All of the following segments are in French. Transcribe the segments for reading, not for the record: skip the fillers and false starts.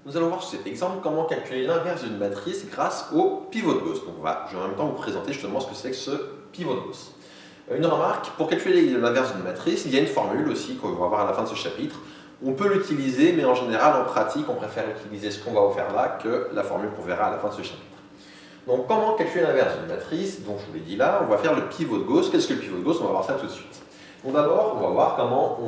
Nous allons voir sur cet exemple comment calculer l'inverse d'une matrice grâce au pivot de Gauss. Donc je vais en même temps vous présenter justement ce que c'est que ce pivot de Gauss. Une remarque, pour calculer l'inverse d'une matrice, il y a une formule aussi qu'on va voir à la fin de ce chapitre. On peut l'utiliser, mais en général, en pratique, on préfère utiliser ce qu'on va vous faire là que la formule qu'on verra à la fin de ce chapitre. Donc comment calculer l'inverse d'une matrice? Donc je vous l'ai dit là, on va faire le pivot de Gauss. Qu'est-ce que le pivot de Gauss? On va voir ça tout de suite. Donc d'abord, on va voir comment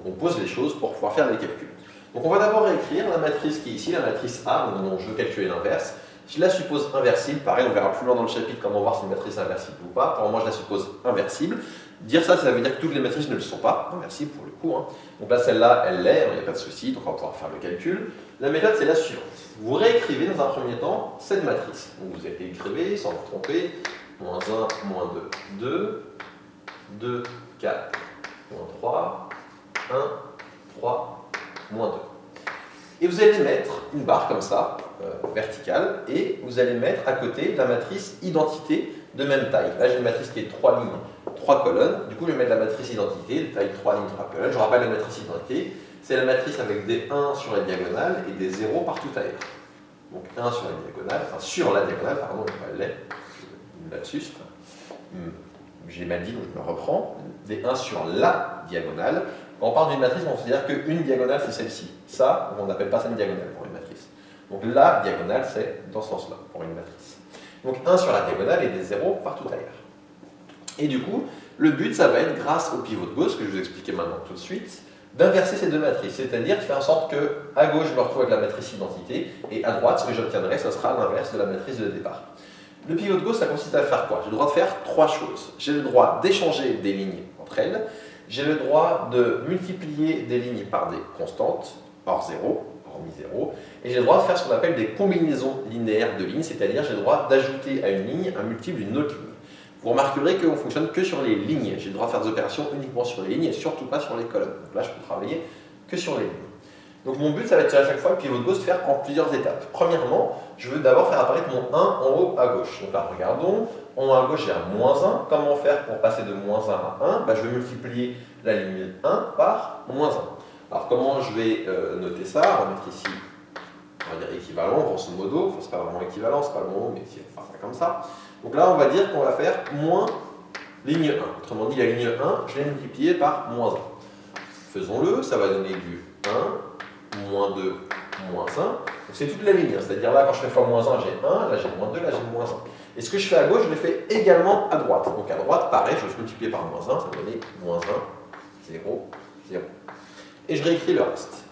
on pose les choses pour pouvoir faire les calculs. Donc on va d'abord écrire la matrice qui est ici, la matrice A, dont je veux calculer l'inverse. Je la suppose inversible, pareil, on verra plus loin dans le chapitre comment voir si une matrice est inversible ou pas. Pour le moment, je la suppose inversible. Dire ça, ça veut dire que toutes les matrices ne le sont pas, inversibles pour le coup. Donc là, celle-là, elle l'est, il n'y a pas de souci, donc on va pouvoir faire le calcul. La méthode, c'est la suivante. Vous réécrivez dans un premier temps cette matrice. Donc vous écrivez, sans vous tromper, moins 1, moins 2, 2, 2, 4, moins 3, 1, 3, moins 2. Et vous allez mettre une barre comme ça, verticale, et vous allez mettre à côté la matrice identité de même taille. Là, j'ai une matrice qui est 3 lignes, 3 colonnes. Du coup, je vais mettre la matrice identité de taille 3 lignes, 3 colonnes. Je rappelle, la matrice identité, c'est la matrice avec des 1 sur la diagonale et des 0 partout ailleurs. Donc 1 sur la diagonale, enfin sur la diagonale, pardon, elle l'est, une lapsus. J'ai mal dit, donc je me reprends. Des 1 sur la diagonale. Quand on parle d'une matrice, on considère qu'une diagonale, c'est celle-ci. Ça, on n'appelle pas ça une diagonale pour une matrice. Donc la diagonale, c'est dans ce sens-là, pour une matrice. Donc 1 sur la diagonale et des 0 partout ailleurs. Et du coup, le but, ça va être, grâce au pivot de Gauss, que je vais vous expliquer maintenant tout de suite, d'inverser ces deux matrices. C'est-à-dire de faire en sorte qu'à gauche, je me retrouve avec la matrice identité, et à droite, ce que j'obtiendrai, ce sera l'inverse de la matrice de départ. Le pivot de Gauss, ça consiste à faire quoi? J'ai le droit de faire trois choses. J'ai le droit d'échanger des lignes entre elles. J'ai le droit de multiplier des lignes par des constantes, hormis 0. Et j'ai le droit de faire ce qu'on appelle des combinaisons linéaires de lignes, c'est-à-dire j'ai le droit d'ajouter à une ligne un multiple d'une autre ligne. Vous remarquerez qu'on ne fonctionne que sur les lignes. J'ai le droit de faire des opérations uniquement sur les lignes et surtout pas sur les colonnes. Donc là, je peux travailler que sur les lignes. Donc mon but, ça va être à chaque fois le pivot de Gauss de faire en plusieurs étapes. Premièrement, je veux d'abord faire apparaître mon 1 en haut à gauche. Donc là, regardons, en haut à gauche, j'ai un moins 1. Comment faire pour passer de moins 1 à 1? Je vais multiplier la ligne 1 par moins 1. Alors comment je vais noter ça? On va mettre ici, on va dire équivalent, grosso modo. Enfin, c'est pas vraiment équivalent, c'est pas le mot, mais on va faire ça comme ça. Donc là, on va dire qu'on va faire moins ligne 1. Autrement dit, la ligne 1, je l'ai multipliée par moins 1. Faisons-le, ça va donner du 1, moins 2, moins 1. Donc c'est toute la ligne, c'est-à-dire là, quand je fais fois moins 1, j'ai 1, là j'ai moins 2, là j'ai moins 1. Et ce que je fais à gauche, je le fais également à droite. Donc à droite, pareil, je vais multiplier par moins 1, ça va donner moins 1, 0, 0. Et je réécris le reste.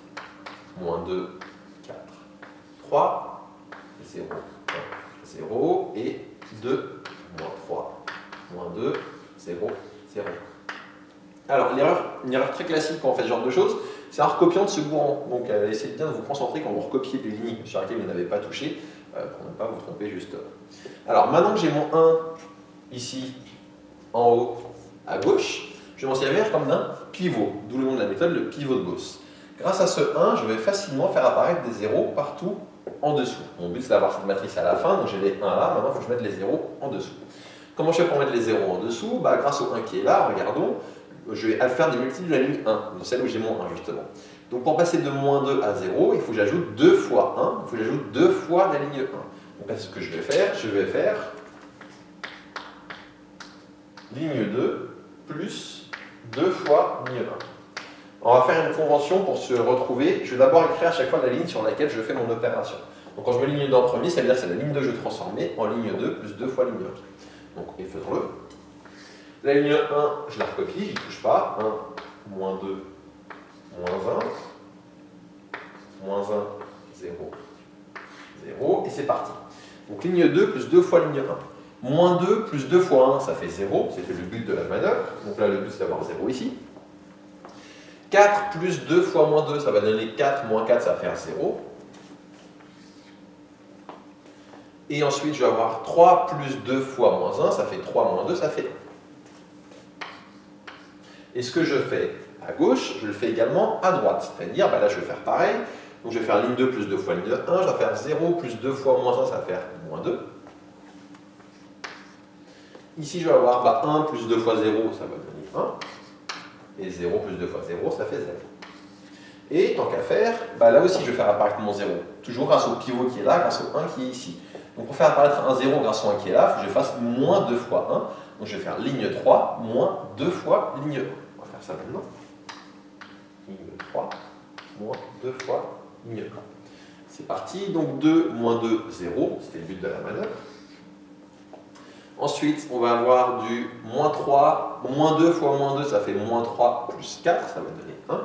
Moins 2, 4, 3, 0, 1, 0, et 2, moins 3, moins 2, 0, 0. Alors, une erreur très classique quand on fait ce genre de choses, c'est en recopiant de ce courant. Donc, essayez bien de vous concentrer quand vous recopiez des lignes sur lesquelles vous n'avez pas touché, pour ne pas vous tromper juste. Alors, maintenant que j'ai mon 1 ici, en haut, à gauche, je vais m'en servir comme d'un pivot, d'où le nom de la méthode, le pivot de Gauss. Grâce à ce 1, je vais facilement faire apparaître des 0 partout en dessous. Mon but, c'est d'avoir cette matrice à la fin, donc j'ai les 1 là, maintenant il faut que je mette les 0 en dessous. Comment je fais pour mettre les 0 en dessous? Grâce au 1 qui est là, regardons, je vais faire des multiples de la ligne 1, de celle où j'ai mon 1 justement. Donc pour passer de moins 2 à 0, il faut que j'ajoute 2 fois 1, il faut que j'ajoute 2 fois la ligne 1. Donc là, ce que je vais faire ligne 2 plus 2 fois ligne 1. On va faire une convention pour se retrouver. Je vais d'abord écrire à chaque fois la ligne sur laquelle je fais mon opération. Donc quand je mets ligne 2 en premier, ça veut dire que c'est la ligne 2 que je vais transformer en ligne 2 plus 2 fois ligne 1. Donc, et faisons-le. La ligne 1, je la recopie, je n'y touche pas. 1, moins 2, moins 1, moins 1, 0, 0, et c'est parti. Donc ligne 2 plus 2 fois ligne 1. Moins 2 plus 2 fois 1, ça fait 0, c'était le but de la manœuvre. Donc là, le but, c'est d'avoir 0 ici. 4 plus 2 fois moins 2, ça va donner 4, moins 4, ça va faire 0. Et ensuite, je vais avoir 3 plus 2 fois moins 1, ça fait 3 moins 2, ça fait 1. Et ce que je fais à gauche, je le fais également à droite. C'est-à-dire, là, je vais faire pareil. Donc, je vais faire ligne 2 plus 2 fois ligne 1, je vais faire 0 plus 2 fois moins 1, ça va faire moins 2. Ici, je vais avoir 1 plus 2 fois 0, ça va donner 1. Et 0 plus 2 fois 0, ça fait 0. Et tant qu'à faire, là aussi je vais faire apparaître mon 0. Toujours grâce au pivot qui est là, grâce au 1 qui est ici. Donc pour faire apparaître un 0 grâce au 1 qui est là, il faut que je fasse moins 2 fois 1. Donc je vais faire ligne 3 moins 2 fois ligne 1. On va faire ça maintenant. Ligne 3 moins 2 fois ligne 1. C'est parti. Donc 2 moins 2, 0. C'était le but de la manœuvre. Ensuite, on va avoir du moins 3, moins 2 fois moins 2, ça fait moins 3 plus 4, ça va donner 1.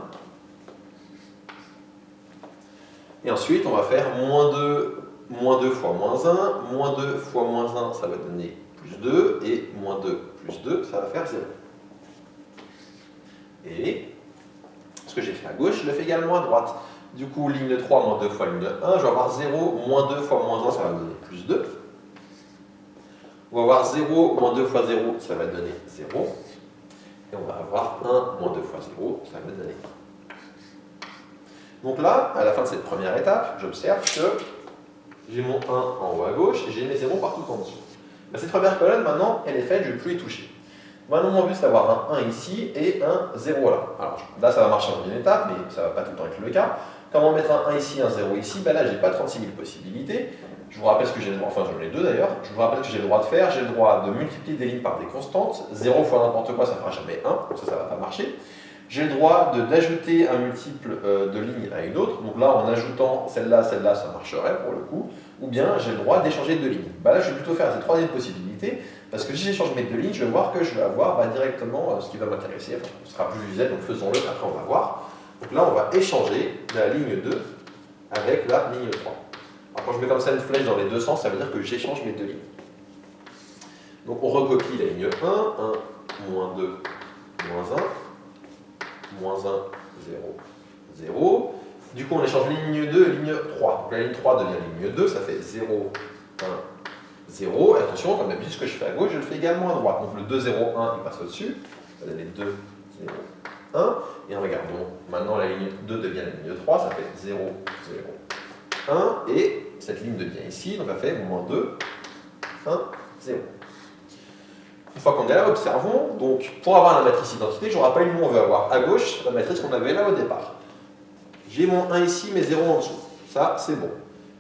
Et ensuite, on va faire moins 2 fois moins 1, moins 2 fois moins 1, ça va donner plus 2, et moins 2 plus 2, ça va faire 0. Et ce que j'ai fait à gauche, je le fais également à droite. Du coup, ligne 3 moins 2 fois ligne 1, je vais avoir 0, moins 2 fois moins 1, ça va me donner plus 2. On va avoir 0 moins 2 fois 0, ça va donner 0. Et on va avoir 1 moins 2 fois 0, ça va donner 1. Donc là, à la fin de cette première étape, j'observe que j'ai mon 1 en haut à gauche et j'ai mes 0 partout en dessous. Cette première colonne, maintenant, elle est faite, je ne vais plus y toucher. Maintenant, mon but, c'est d'avoir un 1 ici et un 0 là. Alors là, ça va marcher en une étape, mais ça ne va pas tout le temps être le cas. Comment mettre un 1 ici, un 0 ici? Là, j'ai pas 36 000 possibilités. Je vous rappelle ce que j'ai le droit, enfin j'en ai deux d'ailleurs, je vous rappelle ce que j'ai le droit de faire. J'ai le droit de multiplier des lignes par des constantes. 0 fois n'importe quoi, ça ne fera jamais 1, donc ça ne va pas marcher. J'ai le droit d'ajouter un multiple de lignes à une autre. Donc là, en ajoutant celle-là, celle-là, ça marcherait pour le coup. Ou bien j'ai le droit d'échanger deux lignes. Là, je vais plutôt faire cette troisième possibilité, parce que si j'échange mes deux lignes, je vais voir que je vais avoir directement ce qui va m'intéresser. Enfin, ce sera plus visuel, donc faisons-le, après on va voir. Donc là, on va échanger la ligne 2 avec la ligne 3. Alors quand je mets comme ça une flèche dans les deux sens, ça veut dire que j'échange mes deux lignes. Donc on recopie la ligne 1, 1, moins 2, moins 1, moins 1, 0, 0. Du coup on échange ligne 2 et ligne 3. Donc la ligne 3 devient ligne 2, ça fait 0, 1, 0. Et attention, comme d'habitude, ce que je fais à gauche, je le fais également à droite. Donc le 2, 0, 1, il passe au-dessus. Ça va donner 2, 0, 1. Et regardons, maintenant la ligne 2 devient la ligne 3, ça fait 0, 0, 1. Et cette ligne devient ici, donc ça fait moins 2, 1, 0. Une fois qu'on est là, observons, donc pour avoir la matrice identité, je vous rappelle, nous on veut avoir à gauche la matrice qu'on avait là au départ. J'ai mon 1 ici, mes 0 en dessous. Ça, c'est bon.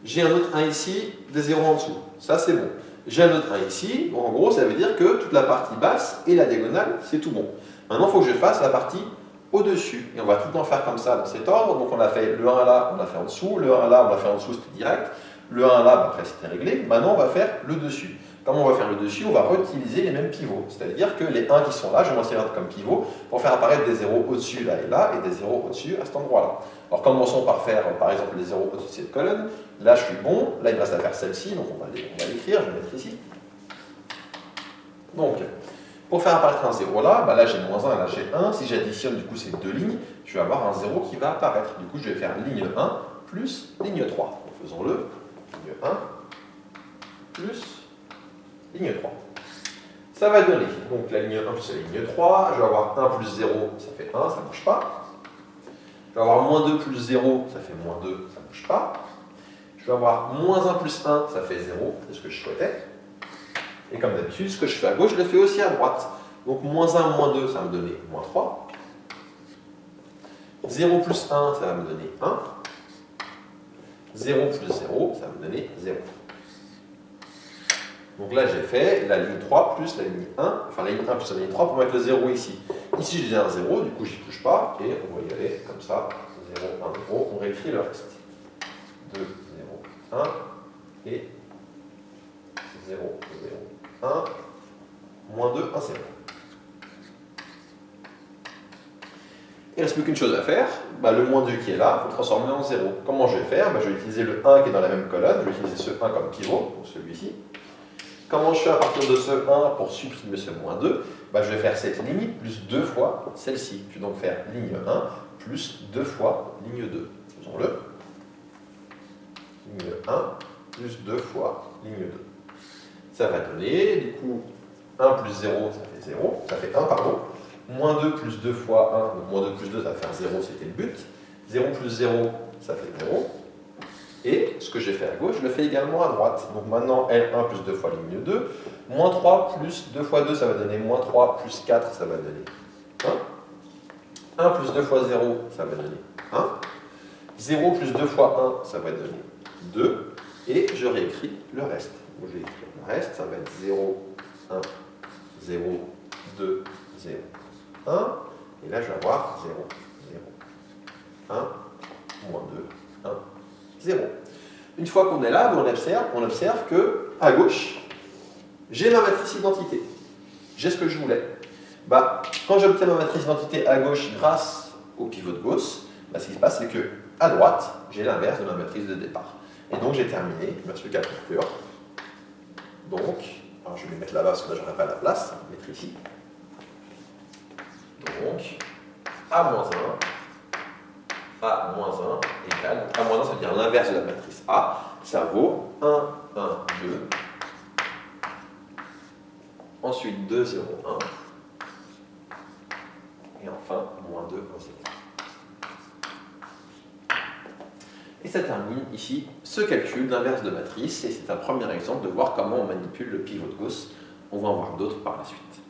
J'ai un autre 1 ici, des 0 en dessous. Ça, c'est bon. J'ai un autre 1 ici. Donc en gros, ça veut dire que toute la partie basse et la diagonale, c'est tout bon. Maintenant, il faut que je fasse la partie au-dessus. Et on va tout le temps faire comme ça dans cet ordre. Donc on a fait le 1 là, on l'a fait en dessous. Le 1 là, on l'a fait en dessous, c'était direct. Le 1 là, après c'était réglé. Maintenant, on va faire le dessus. Comment on va faire le dessus? On va réutiliser les mêmes pivots. C'est-à-dire que les 1 qui sont là, je vais m'en servir comme pivot pour faire apparaître des 0 au-dessus là et là, et des 0 au-dessus à cet endroit-là. Alors commençons par faire par exemple les 0 au-dessus de cette colonne. Là je suis bon, là il me reste à faire celle-ci, donc on va l'écrire, je vais mettre ici. Donc, pour faire apparaître un 0 là, là j'ai moins 1, là j'ai 1. Si j'additionne du coup ces deux lignes, je vais avoir un 0 qui va apparaître. Du coup je vais faire ligne 1 plus ligne 3. Donc, faisons-le. Ligne 1 plus ligne 3. Ça va donner, donc la ligne 1 plus la ligne 3, je vais avoir 1 plus 0, ça fait 1, ça ne bouge pas. Je vais avoir moins 2 plus 0, ça fait moins 2, ça ne bouge pas. Je vais avoir moins 1 plus 1, ça fait 0, c'est ce que je souhaitais. Et comme d'habitude, ce que je fais à gauche, je le fais aussi à droite. Donc moins 1, moins 2, ça va me donner moins 3. 0 plus 1, ça va me donner 1. 0 plus 0, ça va me donner 0. Donc là, j'ai fait la ligne 3 plus la ligne 1, enfin la ligne 1 plus la ligne 3 pour mettre le 0 ici. Ici, j'ai un 0, du coup, j'y touche pas, et on va y aller comme ça, 0, 1, 0, on réécrit le reste. 2, 0, 1, et 0, 0, 1, moins 2, 1, 0. Il ne reste plus qu'une chose à faire, le moins 2 qui est là, il faut le transformer en 0. Comment je vais faire? Je vais utiliser le 1 qui est dans la même colonne, je vais utiliser ce 1 comme pivot, donc celui-ci. Comment je fais à partir de ce 1 pour supprimer ce moins 2? Je vais faire cette ligne plus 2 fois celle-ci. Je vais donc faire ligne 1 plus 2 fois ligne 2. Faisons-le. Ligne 1 plus 2 fois ligne 2. Ça va donner, du coup, 1 plus 0, ça fait 0. Ça fait 1, pardon. Moins 2 plus 2 fois 1, donc moins 2 plus 2, ça va faire 0, c'était le but. 0 plus 0, ça fait 0. Et ce que j'ai fait à gauche, je le fais également à droite. Donc maintenant, L1 plus 2 fois ligne 2. Moins 3 plus 2 fois 2, ça va donner moins 3 plus 4, ça va donner 1. 1 plus 2 fois 0, ça va donner 1. 0 plus 2 fois 1, ça va donner 2. Et je réécris le reste. Donc, je vais écrire le reste, ça va être 0, 1, 0, 2, 0, 1. Et là, je vais avoir 0, 0, 1, moins 2, 1, 0. Une fois qu'on est là, on observe que à gauche, j'ai ma matrice identité. J'ai ce que je voulais. Quand j'obtiens ma matrice identité à gauche grâce au pivot de Gauss, ce qui se passe, c'est que à droite, j'ai l'inverse de ma matrice de départ. Et donc j'ai terminé, il ne me reste plus qu'à conclure. Donc, alors je vais les mettre là-bas parce que là, je n'aurai pas la place, je vais mettre ici. Donc, A-1, A-1 égale, A-1, ça veut dire l'inverse de la matrice A, ça vaut 1, 1, 2, ensuite 2, 0, 1, et enfin, moins 2, 1, 0. Et ça termine ici ce calcul d'inverse de matrice, et c'est un premier exemple de voir comment on manipule le pivot de Gauss. On va en voir d'autres par la suite.